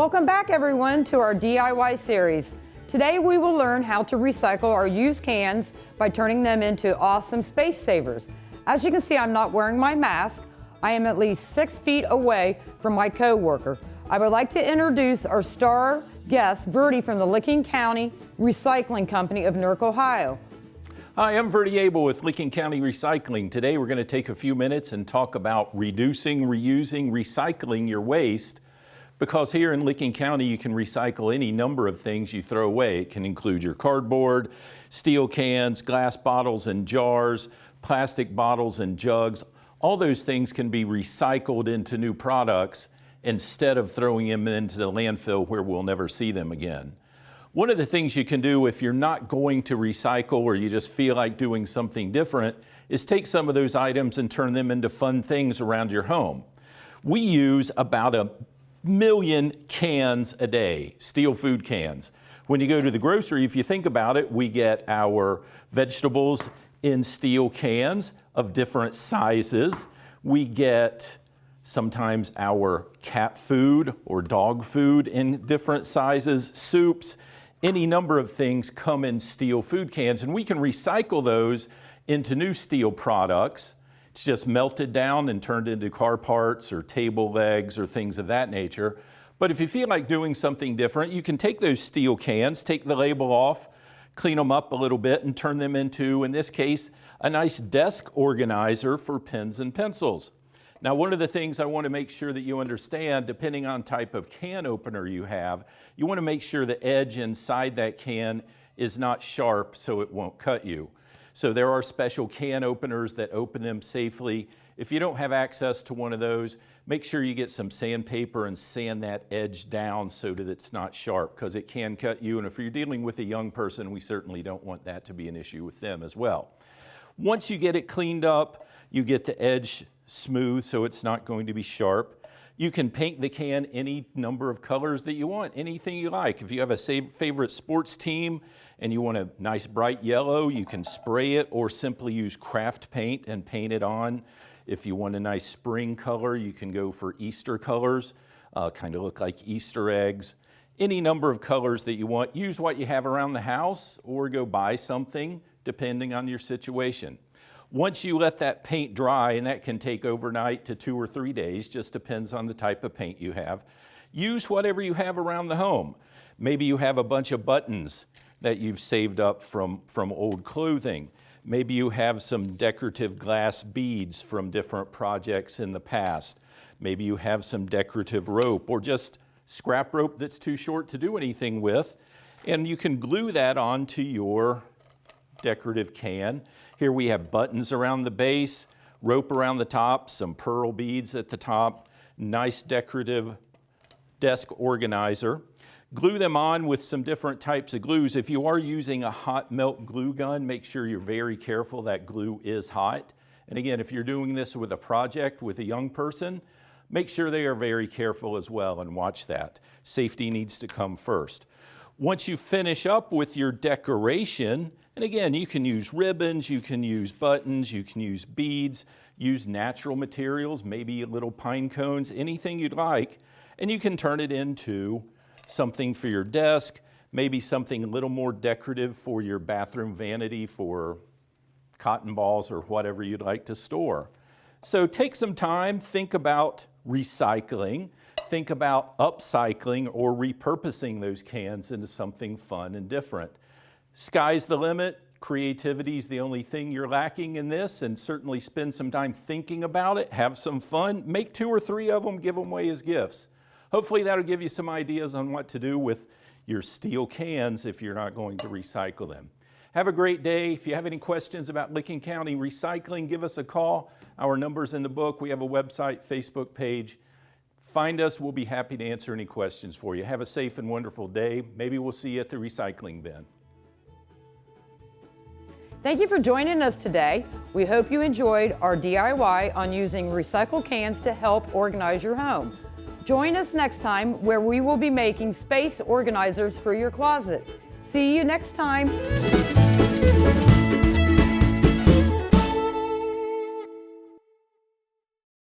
Welcome back everyone to our DIY series. Today we will learn how to recycle our used cans by turning them into awesome space savers. As you can see, I'm not wearing my mask. I am at least 6 feet away from my co-worker. I would like to introduce our star guest, Verdi from the Licking County Recycling Company of Newark, Ohio. Hi, I'm Verdi Abel with Licking County Recycling. Today we're going to take a few minutes and talk about reducing, reusing, recycling your waste, because here in Licking County you can recycle any number of things you throw away. It can include your cardboard, steel cans, glass bottles and jars, plastic bottles and jugs. All those things can be recycled into new products instead of throwing them into the landfill where we'll never see them again. One of the things you can do if you're not going to recycle or you just feel like doing something different is take some of those items and turn them into fun things around your home. We use about 1 million cans a day, steel food cans. When you go to the grocery, if you think about it, we get our vegetables in steel cans of different sizes. We get sometimes our cat food or dog food in different sizes, soups, any number of things come in steel food cans, and we can recycle those into new steel products. It's just melted down and turned into car parts or table legs or things of that nature. But if you feel like doing something different, you can take those steel cans, take the label off, clean them up a little bit and turn them into, in this case, a nice desk organizer for pens and pencils. Now, one of the things I want to make sure that you understand, depending on type of can opener you have, you want to make sure the edge inside that can is not sharp so it won't cut you. So there are special can openers that open them safely. If you don't have access to one of those, make sure you get some sandpaper and sand that edge down so that it's not sharp, because it can cut you. And if you're dealing with a young person, we certainly don't want that to be an issue with them as well. Once you get it cleaned up, you get the edge smooth so it's not going to be sharp. You can paint the can any number of colors that you want, anything you like. If you have a favorite sports team and you want a nice bright yellow, you can spray it or simply use craft paint and paint it on. If you want a nice spring color, you can go for Easter colors, kind of look like Easter eggs. Any number of colors that you want. Use what you have around the house or go buy something depending on your situation. Once you let that paint dry, and that can take overnight to 2 or 3 days, just depends on the type of paint you have, use whatever you have around the home. Maybe you have a bunch of buttons that you've saved up from old clothing. Maybe you have some decorative glass beads from different projects in the past. Maybe you have some decorative rope or just scrap rope that's too short to do anything with, and you can glue that onto your decorative can. Here we have buttons around the base, rope around the top, some pearl beads at the top, nice decorative desk organizer. Glue them on with some different types of glues. If you are using a hot melt glue gun, make sure you're very careful that glue is hot. And again, if you're doing this with a project with a young person, make sure they are very careful as well and watch that. Safety needs to come first. Once you finish up with your decoration, and again, you can use ribbons, you can use buttons, you can use beads, use natural materials, maybe little pine cones, anything you'd like, and you can turn it into something for your desk, maybe something a little more decorative for your bathroom vanity, for cotton balls or whatever you'd like to store. So take some time, think about recycling, think about upcycling or repurposing those cans into something fun and different. Sky's the limit. Creativity is the only thing you're lacking in this, and certainly spend some time thinking about it, have some fun, make 2 or 3 of them, give them away as gifts. Hopefully that'll give you some ideas on what to do with your steel cans if you're not going to recycle them. Have a great day. If you have any questions about Licking County Recycling, give us a call. Our number's in the book. We have a website, Facebook page. Find us. We'll be happy to answer any questions for you. Have a safe and wonderful day. Maybe we'll see you at the recycling bin. Thank you for joining us today. We hope you enjoyed our DIY on using recycled cans to help organize your home. Join us next time where we will be making space organizers for your closet. See you next time.